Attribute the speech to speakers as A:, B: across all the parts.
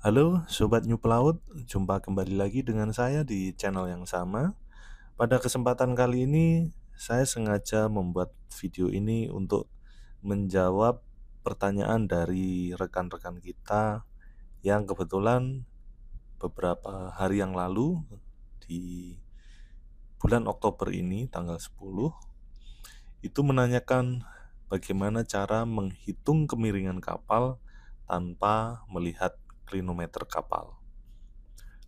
A: Halo Sobat New Pelaut, jumpa kembali lagi dengan saya di channel yang sama. Pada kesempatan kali ini, saya sengaja membuat video ini untuk menjawab pertanyaan dari rekan-rekan kita yang kebetulan beberapa hari yang lalu di bulan Oktober ini, tanggal 10, itu menanyakan bagaimana cara menghitung kemiringan kapal tanpa melihat klinometer kapal.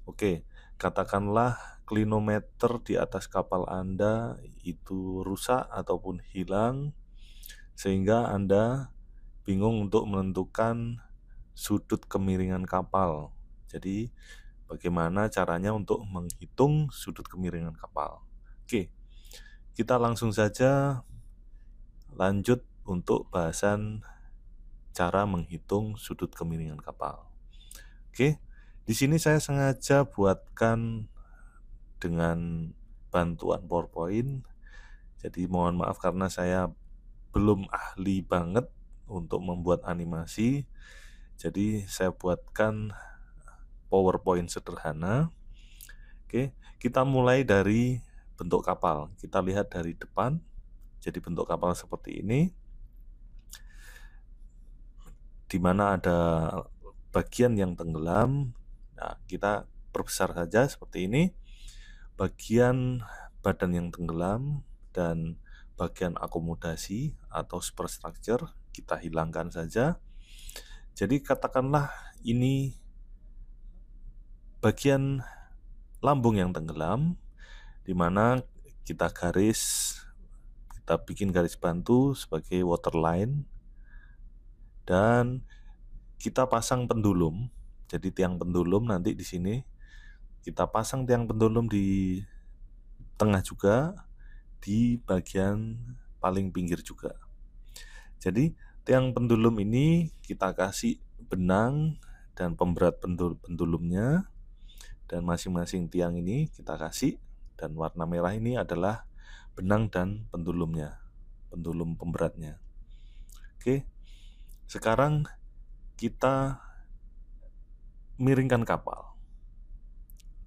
A: Oke, katakanlah klinometer di atas kapal Anda itu rusak ataupun hilang, sehingga Anda bingung untuk menentukan sudut kemiringan kapal. Jadi, bagaimana caranya untuk menghitung sudut kemiringan kapal? Oke, kita langsung saja lanjut untuk bahasan cara menghitung sudut kemiringan kapal. Oke, di sini saya sengaja buatkan dengan bantuan PowerPoint. Jadi mohon maaf karena saya belum ahli banget untuk membuat animasi. Jadi saya buatkan PowerPoint sederhana. Oke, kita mulai dari bentuk kapal. Kita lihat dari depan. Jadi bentuk kapal seperti ini, di mana ada bagian yang tenggelam. Nah, kita perbesar saja seperti ini. Bagian badan yang tenggelam dan bagian akomodasi atau superstructure kita hilangkan saja. Jadi katakanlah ini bagian lambung yang tenggelam, di mana kita bikin garis bantu sebagai waterline, dan kita pasang pendulum. Jadi tiang pendulum nanti di sini kita pasang tiang pendulum di tengah juga, di bagian paling pinggir juga. Jadi tiang pendulum ini kita kasih benang dan pemberat pendulumnya, dan masing-masing tiang ini kita kasih, dan warna merah ini adalah benang dan pendulumnya, pendulum pemberatnya. Oke, sekarang kita miringkan kapal.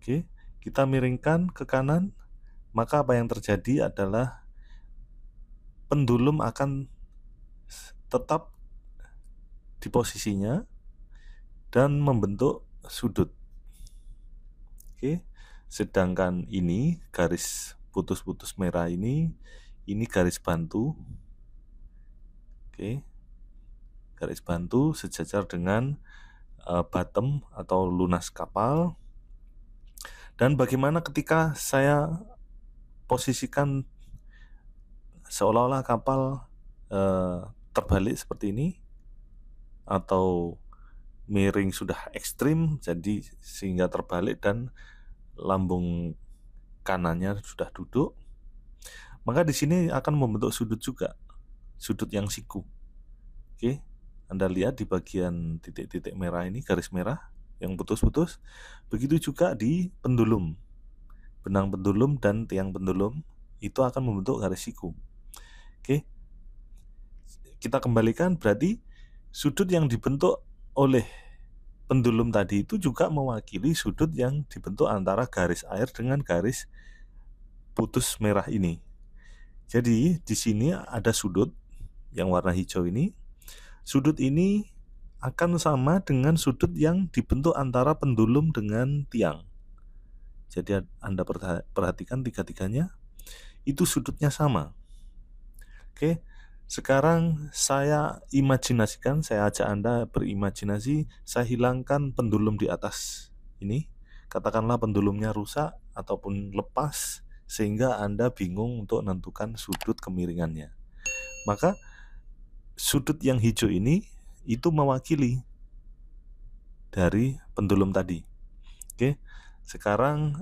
A: Oke, kita miringkan ke kanan, maka apa yang terjadi adalah pendulum akan tetap di posisinya dan membentuk sudut. Oke, sedangkan ini garis putus-putus merah ini garis bantu. Oke, garis bantu sejajar dengan bottom atau lunas kapal. Dan bagaimana ketika saya posisikan seolah-olah kapal terbalik seperti ini, atau miring sudah ekstrim, jadi sehingga terbalik dan lambung kanannya sudah duduk, maka di sini akan membentuk sudut juga, sudut yang siku. Oke, Anda lihat di bagian titik-titik merah ini, garis merah yang putus-putus. Begitu juga di pendulum, benang pendulum dan tiang pendulum itu akan membentuk garis siku. Oke, kita kembalikan, berarti sudut yang dibentuk oleh pendulum tadi itu juga mewakili sudut yang dibentuk antara garis air dengan garis putus merah ini. Jadi di sini ada sudut yang warna hijau ini. Sudut ini akan sama dengan sudut yang dibentuk antara pendulum dengan tiang. Jadi Anda perhatikan tiga-tiganya itu sudutnya sama. Oke, sekarang saya imajinasikan, saya ajak Anda berimajinasi, saya hilangkan pendulum di atas ini. Katakanlah pendulumnya rusak ataupun lepas, sehingga Anda bingung untuk menentukan sudut kemiringannya. Maka sudut yang hijau ini itu mewakili dari pendulum tadi. Oke, sekarang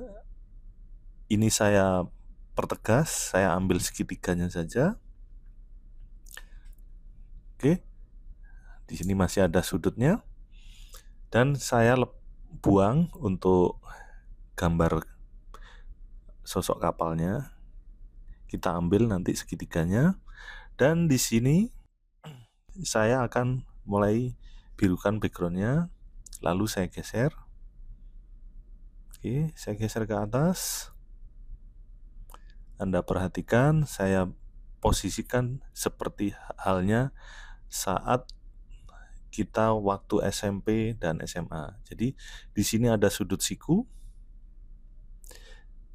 A: ini saya pertegas, saya ambil segitiganya saja. Oke, di sini masih ada sudutnya, dan saya buang untuk gambar sosok kapalnya. Kita ambil nanti segitiganya, dan di sini saya akan mulai birukan backgroundnya. lalu saya geser. Oke, saya geser ke atas. Anda perhatikan, saya posisikan seperti halnya saat kita waktu SMP dan SMA. Jadi di sini ada sudut siku.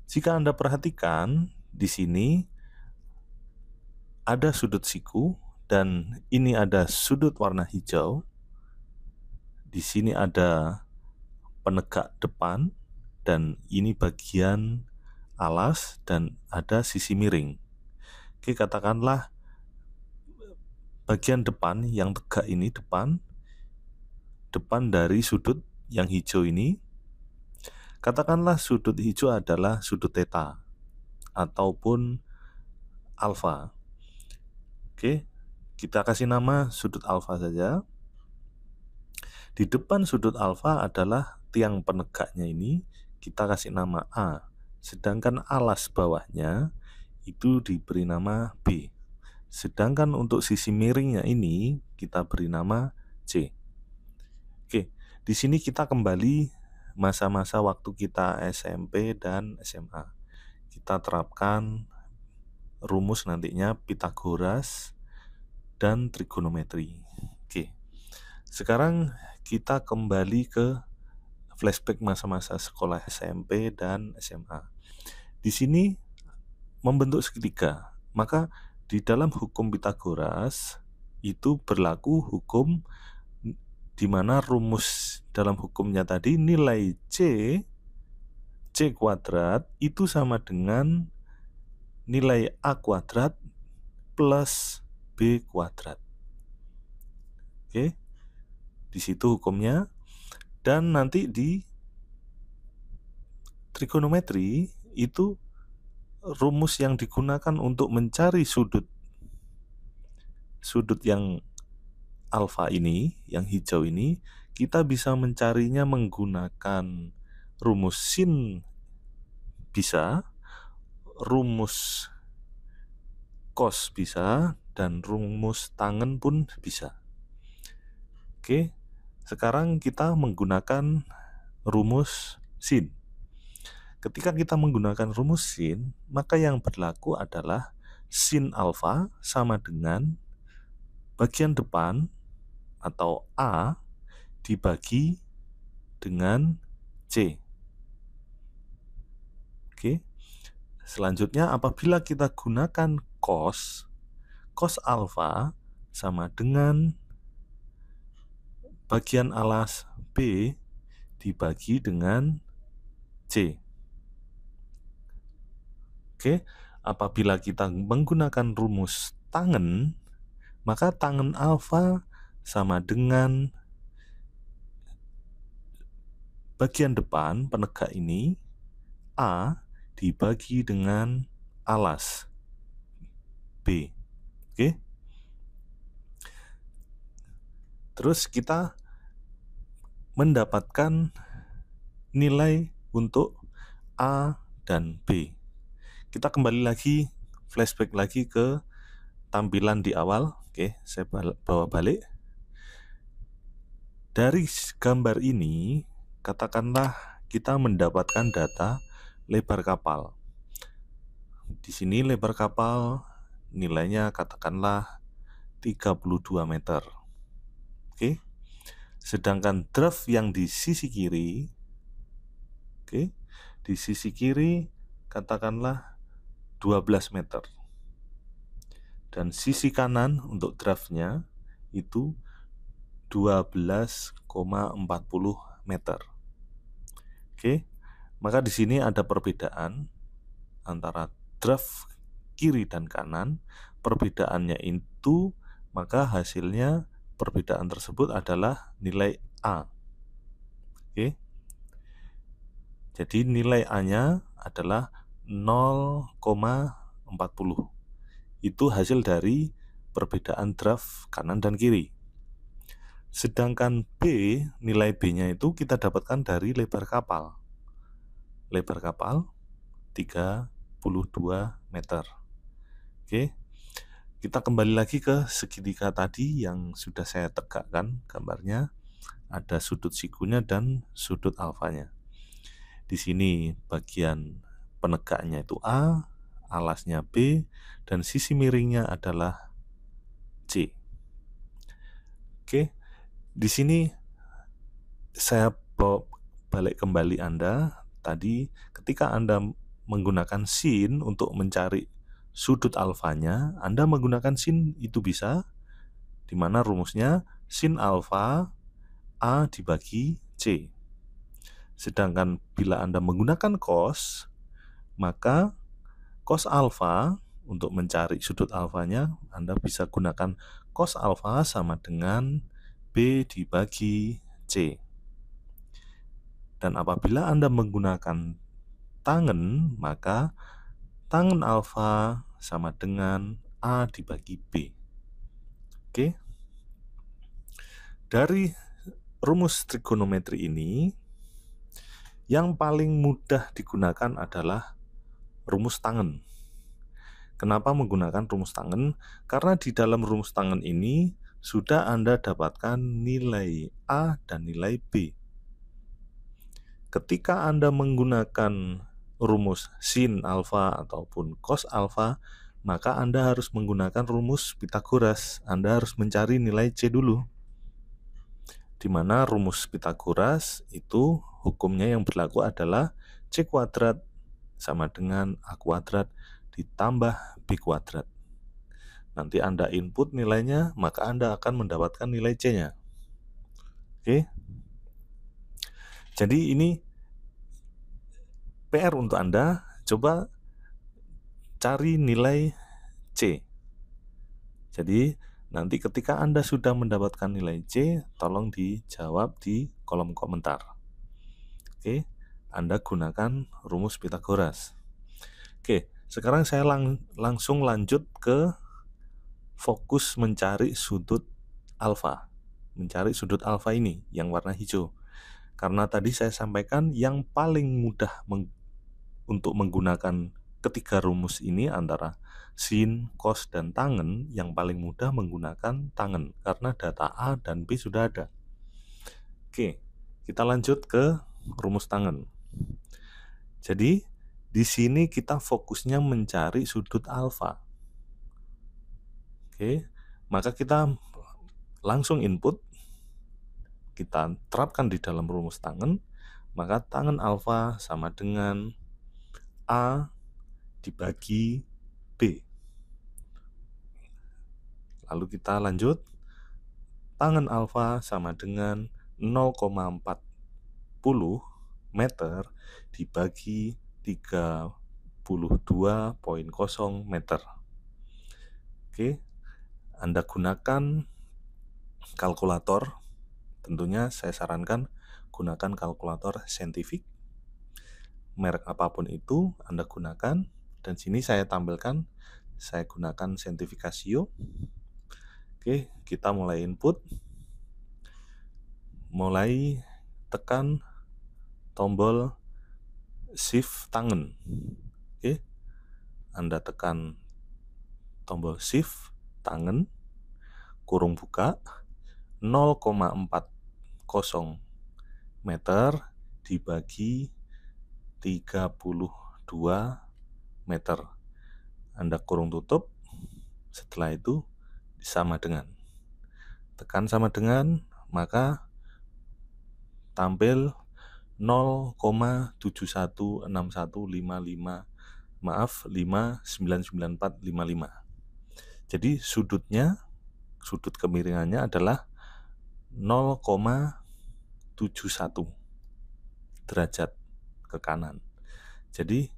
A: Jika Anda perhatikan, di sini ada sudut siku dan ini ada sudut warna hijau. Di sini ada penegak depan dan ini bagian alas dan ada sisi miring. Oke, katakanlah bagian depan yang tegak ini depan dari sudut yang hijau ini. Katakanlah sudut hijau adalah sudut theta ataupun alfa. Oke, kita kasih nama sudut alfa saja. Di depan sudut alfa adalah tiang penegaknya ini, kita kasih nama A. Sedangkan alas bawahnya itu diberi nama B. Sedangkan untuk sisi miringnya ini kita beri nama C. Oke, di sini kita kembali masa-masa waktu kita SMP dan SMA. Kita terapkan rumus nantinya Pythagoras dan trigonometri. Oke. Sekarang kita kembali ke flashback masa-masa sekolah SMP dan SMA. Di sini membentuk segitiga. Maka di dalam hukum Pythagoras itu berlaku hukum di mana rumus dalam hukumnya tadi nilai C kuadrat itu sama dengan nilai A kuadrat plus B kuadrat. Oke. Di situ hukumnya. Dan nanti di trigonometri itu rumus yang digunakan untuk mencari sudut yang alfa ini, yang hijau ini, kita bisa mencarinya menggunakan rumus sin bisa, rumus cos bisa, dan rumus tangen pun bisa. Oke, sekarang kita menggunakan rumus sin. Ketika kita menggunakan rumus sin, maka yang berlaku adalah sin alfa sama dengan bagian depan atau A dibagi dengan C. Oke. Selanjutnya apabila kita gunakan cos alfa sama dengan bagian alas B dibagi dengan C. Oke, apabila kita menggunakan rumus tangen, maka tangen alfa sama dengan bagian depan penegak ini A dibagi dengan alas B. Oke. Terus kita mendapatkan nilai untuk A dan B. Kita kembali lagi, flashback lagi ke tampilan di awal. Oke, saya bawa balik. Dari gambar ini, katakanlah kita mendapatkan data lebar kapal. Di sini lebar kapal nilainya katakanlah 32 meter. Oke. Sedangkan draft yang di sisi kiri, oke, di sisi kiri katakanlah 12 meter. Dan sisi kanan untuk draftnya itu 12,40 meter. Oke. Maka di sini ada perbedaan antara draft kiri dan kanan. Perbedaannya itu maka hasilnya perbedaan tersebut adalah nilai A. Oke. Jadi nilai A-nya adalah 0,40. Itu hasil dari perbedaan draft kanan dan kiri. Sedangkan B, nilai B-nya itu kita dapatkan dari lebar kapal. Lebar kapal 32 meter. Oke. Kita kembali lagi ke segitiga tadi yang sudah saya tegakkan gambarnya. ada sudut sikunya dan sudut alfanya. Di sini bagian penegaknya itu A, alasnya B, dan sisi miringnya adalah C. Oke, di sini saya balik kembali Anda. Tadi ketika Anda menggunakan sin untuk mencari sudut alfanya, Anda menggunakan sin itu bisa, di mana rumusnya sin alfa A dibagi C. Sedangkan bila Anda menggunakan cos, maka cos alfa untuk mencari sudut alfanya, Anda bisa gunakan cos alfa sama dengan B dibagi C. Dan apabila Anda menggunakan tangen, maka tangen alfa sama dengan A dibagi B. Oke. Dari rumus trigonometri ini, yang paling mudah digunakan adalah rumus tangen. Kenapa menggunakan rumus tangen? Karena di dalam rumus tangen ini sudah Anda dapatkan nilai A dan nilai B. Ketika Anda menggunakan rumus sin alfa ataupun cos alfa, maka Anda harus menggunakan rumus Pythagoras. Anda harus mencari nilai C dulu. Di mana rumus Pythagoras itu hukumnya yang berlaku adalah C kuadrat sama dengan A kuadrat ditambah B kuadrat. Nanti Anda input nilainya, maka Anda akan mendapatkan nilai C-nya. Oke. Jadi ini PR untuk Anda, coba cari nilai C. Jadi nanti ketika Anda sudah mendapatkan nilai C, tolong dijawab di kolom komentar. Oke, Anda gunakan rumus Pythagoras. Oke, sekarang saya langsung lanjut ke fokus mencari sudut alfa. Mencari sudut alfa ini yang warna hijau. Karena tadi saya sampaikan yang paling mudah untuk menggunakan ketiga rumus ini antara sin, cos, dan tangen, yang paling mudah menggunakan tangen karena data A dan B sudah ada. Oke, kita lanjut ke rumus tangen. Jadi di sini kita fokusnya mencari sudut alfa. Oke, maka kita langsung input, kita terapkan di dalam rumus tangen, maka tangen alfa sama dengan A dibagi B. Lalu kita lanjut, tangen alfa sama dengan 0,40 meter dibagi 32,0 meter. Oke, Anda gunakan kalkulator. Tentunya saya sarankan gunakan kalkulator saintifik. Merek apapun itu Anda gunakan. Dan sini saya tampilkan, saya gunakan Scientific Casio. Oke, kita mulai input. Mulai tekan tombol shift tangen. Oke, Anda tekan tombol shift tangen, kurung buka, 0,40 meter dibagi 32 meter. Anda kurung tutup. Setelah itu sama dengan, tekan sama dengan, maka tampil 0,716155, maaf 5,99455. Jadi sudut kemiringannya adalah 0,71 derajat ke kanan. Jadi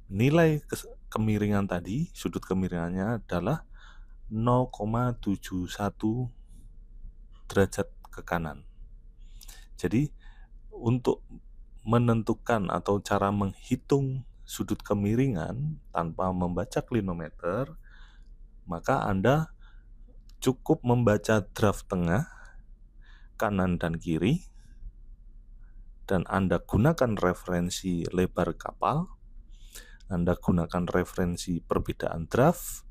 A: nilai kemiringan tadi, sudut kemiringannya adalah 0,71 derajat ke kanan. Jadi untuk menentukan atau cara menghitung sudut kemiringan tanpa membaca klinometer, maka Anda cukup membaca draft tengah, kanan dan kiri, dan Anda gunakan referensi lebar kapal, Anda gunakan referensi perbedaan draft,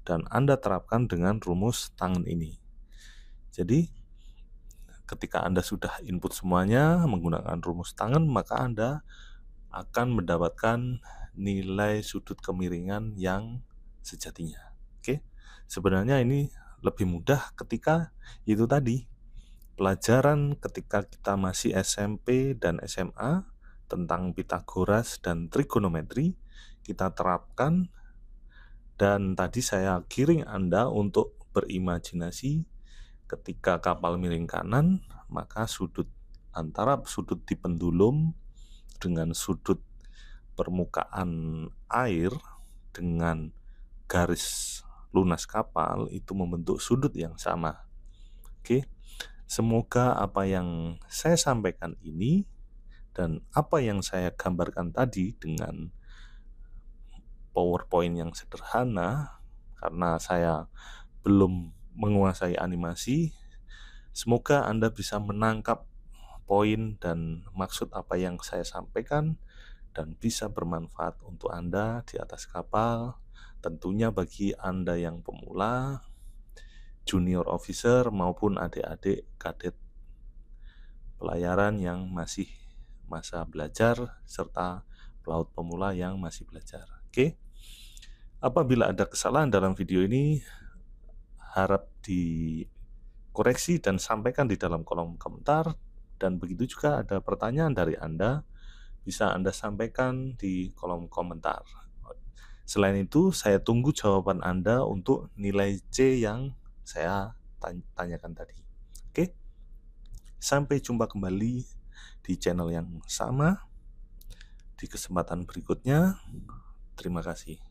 A: dan Anda terapkan dengan rumus tangen ini. Jadi Ketika Anda sudah input semuanya menggunakan rumus tangen, maka Anda akan mendapatkan nilai sudut kemiringan yang sejatinya. Oke, sebenarnya ini lebih mudah ketika itu tadi pelajaran ketika kita masih SMP dan SMA tentang Pitagoras dan trigonometri kita terapkan, dan tadi saya giring Anda untuk berimajinasi ketika kapal miring kanan, maka sudut antara sudut di pendulum dengan sudut permukaan air dengan garis lunas kapal itu membentuk sudut yang sama. Oke, semoga apa yang saya sampaikan ini dan apa yang saya gambarkan tadi dengan PowerPoint yang sederhana, karena saya belum menguasai animasi, semoga Anda bisa menangkap poin dan maksud apa yang saya sampaikan dan bisa bermanfaat untuk Anda di atas kapal, tentunya bagi Anda yang pemula, junior officer maupun adik-adik kadet pelayaran yang masih masa belajar serta pelaut pemula yang masih belajar. Oke. Apabila ada kesalahan dalam video ini, harap dikoreksi dan sampaikan di dalam kolom komentar, dan begitu juga ada pertanyaan dari Anda, bisa Anda sampaikan di kolom komentar. Selain itu, saya tunggu jawaban Anda untuk nilai C yang saya tanyakan tadi. Oke, sampai jumpa kembali di channel yang sama di kesempatan berikutnya. Terima kasih.